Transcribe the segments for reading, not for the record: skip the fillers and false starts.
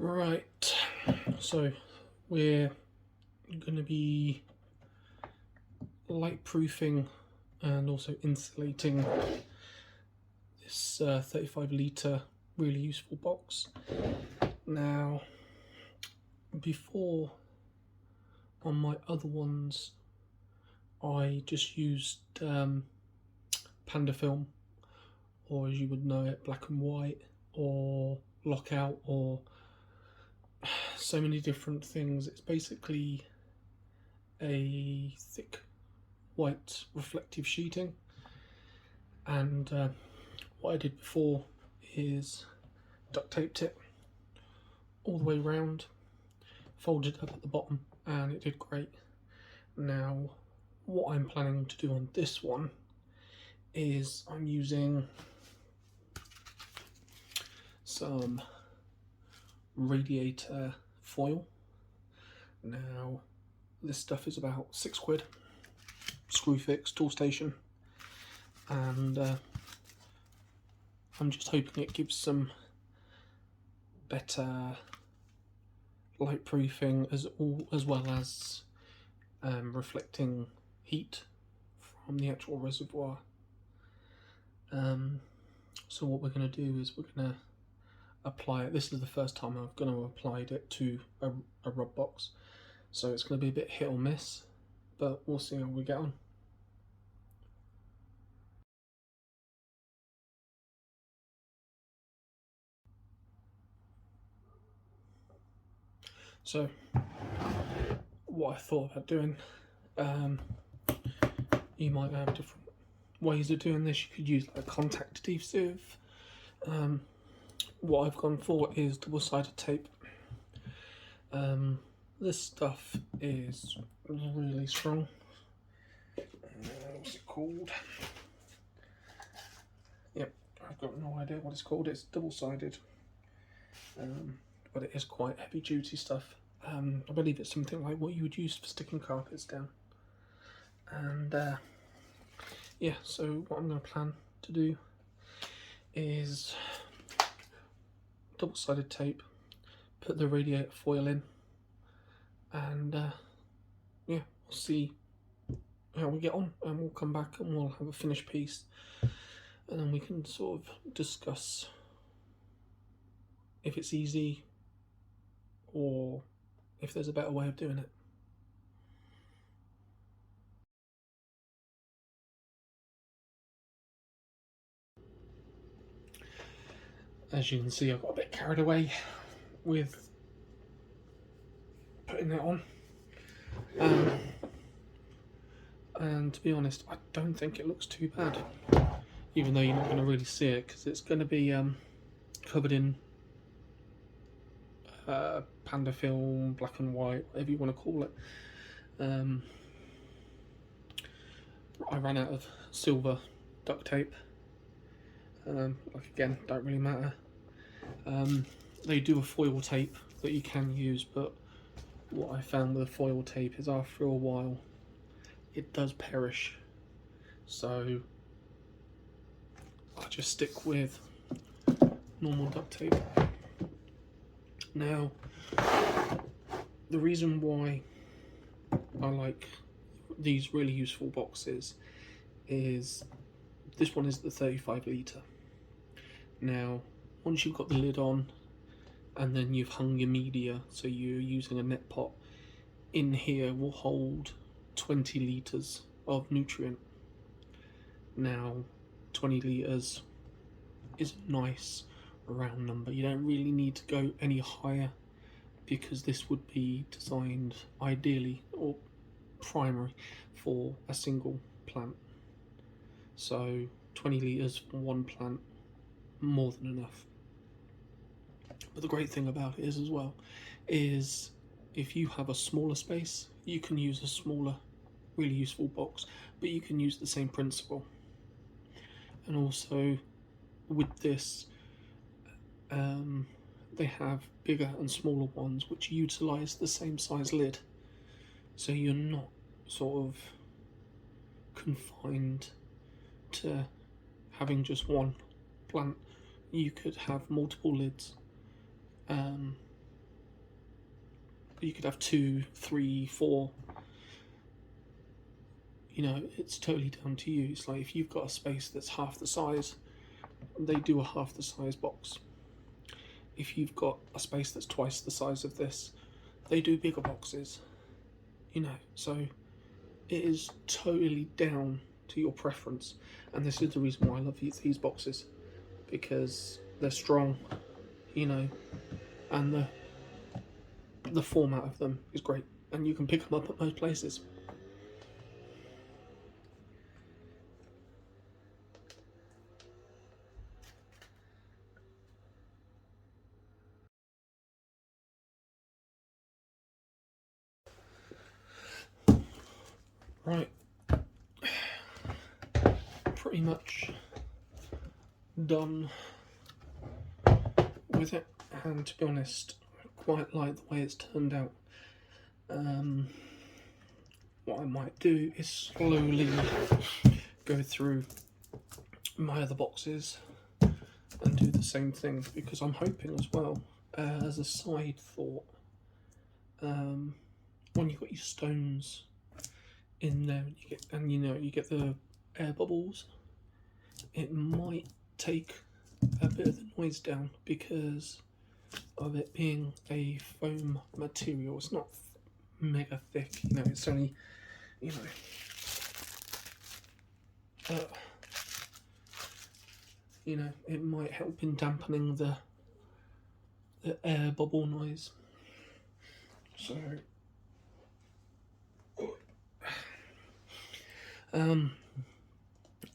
Right, so we're going to be light proofing and also insulating this 35 litre really useful box. Now, before on my other ones I just used Panda film, or as you would know it, black and white, or lockout, or so many different things. It's basically a thick white reflective sheeting, and what I did before is duct taped it all the way around, folded up at the bottom, and it did great. Now what I'm planning to do on this one is I'm using some radiator foil. Now this stuff is about £6, screw fix, tool station, and I'm just hoping it gives some better light proofing as well as reflecting heat from the actual reservoir. So what we're going to do is we're going to apply it. This is the first time I'm going to apply it to a rub box, so it's going to be a bit hit or miss, but we'll see how we get on. So what I thought about doing, you might have different ways of doing this. You could use like a contact adhesive. What I've gone for is double-sided tape. This stuff is really strong. What's it called? Yep, I've got no idea what it's called. It's double-sided, but it is quite heavy-duty stuff. I believe it's something like what you would use for sticking carpets down. And yeah, so what I'm going to plan to do is double-sided tape, put the radiator foil in, and yeah, we'll see how we get on, and we'll come back and we'll have a finished piece, and then we can sort of discuss if it's easy or if there's a better way of doing it. As you can see, I got a bit carried away with putting it on, and to be honest, I don't think it looks too bad, even though you're not going to really see it because it's going to be covered in Panda film, black and white, whatever you want to call it. I ran out of silver duct tape. Like again, don't really matter. They do a foil tape that you can use, but what I found with the foil tape is after a while it does perish, so I just stick with normal duct tape. Now, the reason why I like these really useful boxes is this one is the 35 litre. Now, once you've got the lid on and then you've hung your media, so you're using a net pot, in here will hold 20 litres of nutrient. Now, 20 litres is a nice round number. You don't really need to go any higher because this would be designed ideally or primary for a single plant. So 20 litres for one plant, more than enough. But the great thing about it is as well is if you have a smaller space, you can use a smaller, really useful box, but you can use the same principle. And also with this, they have bigger and smaller ones which utilise the same size lid, so you're not sort of confined to having just one plant. You could have multiple lids, you could have 2, 3, 4. You know, it's totally down to you. It's like if you've got a space that's half the size, they do a half the size box. If you've got a space that's twice the size of this, they do bigger boxes. You know, so it is totally down to your preference. And this is the reason why I love these boxes, because they're strong, you know, and the format of them is great, and you can pick them up at most places. Right, pretty much done with it, and to be honest, I quite like the way it's turned out. What I might do is slowly go through my other boxes and do the same thing, because I'm hoping as well, as a side thought, when you've got your stones in there and you get the air bubbles, it might take a bit of the noise down because of it being a foam material. It's not mega thick, you know, it's only, you know, it might help in dampening the air bubble noise. So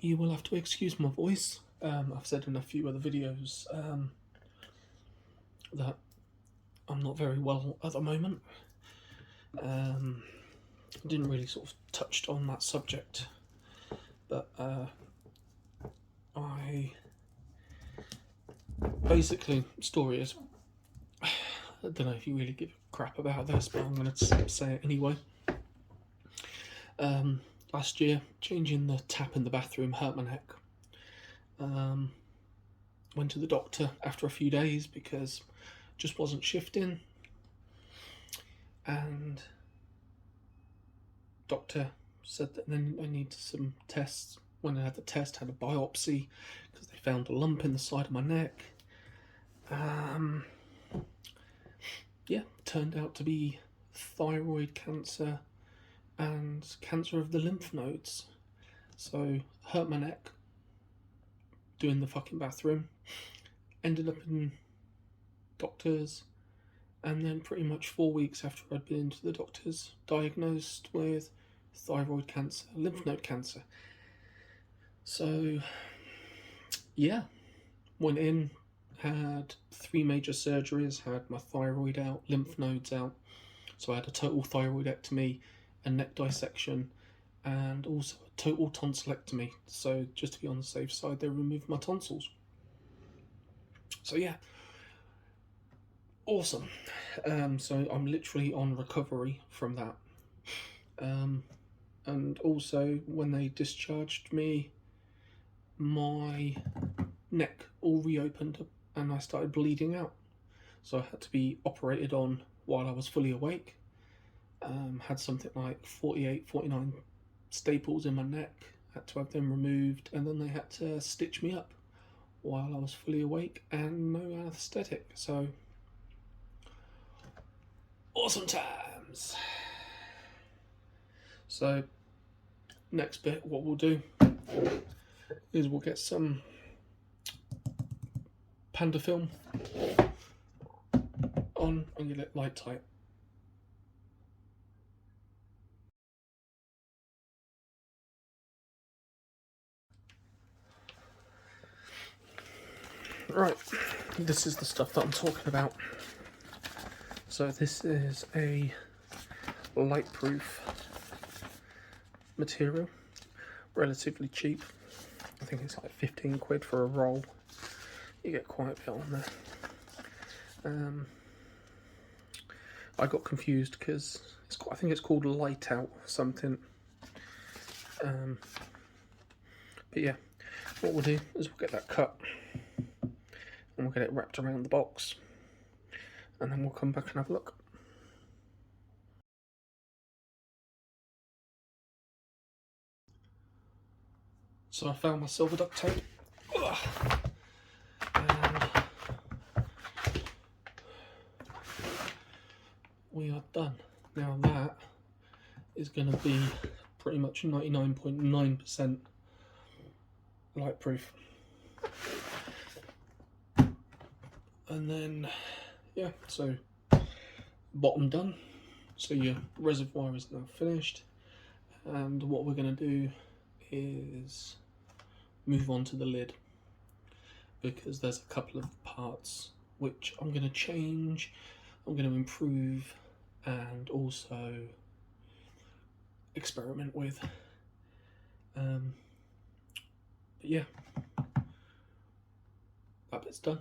you will have to excuse my voice. I've said in a few other videos that I'm not very well at the moment. Didn't really sort of touched on that subject, but I basically, story is, I don't know if you really give a crap about this, but I'm going to say it anyway. Last year, changing the tap in the bathroom hurt my neck. Went to the doctor after a few days because just wasn't shifting, and doctor said that then I needed some tests. When I had the test, had a biopsy because they found a lump in the side of my neck. Yeah, turned out to be thyroid cancer and cancer of the lymph nodes. So hurt my neck doing the fucking bathroom, ended up in doctors, and then pretty much 4 weeks after I'd been into the doctors, diagnosed with thyroid cancer, lymph node cancer. So yeah, went in, had 3 major surgeries, had my thyroid out, lymph nodes out, so I had a total thyroidectomy, a neck dissection, and also a total tonsillectomy. So just to be on the safe side, they removed my tonsils. So yeah, awesome. So I'm literally on recovery from that. And also when they discharged me, my neck all reopened and I started bleeding out. So I had to be operated on while I was fully awake. Had something like 48, 49 staples in my neck, had to have them removed, and then they had to stitch me up while I was fully awake and no anaesthetic. So awesome times. So next bit, what we'll do is we'll get some Panda film on and get it light tight. Right, this is the stuff that I'm talking about. So this is a lightproof material, relatively cheap. I think it's like 15 quid for a roll. You get quite a bit on there. I got confused because I think it's called Light Out something. But yeah, what we'll do is we'll get that cut and we'll get it wrapped around the box, and then we'll come back and have a look. So I found my silver duct tape. And we are done. Now that is going to be pretty much 99.9% light proof. And then, yeah, so bottom done. So your reservoir is now finished. And what we're going to do is move on to the lid, because there's a couple of parts which I'm going to change, I'm going to improve, and also experiment with. But yeah, that bit's done.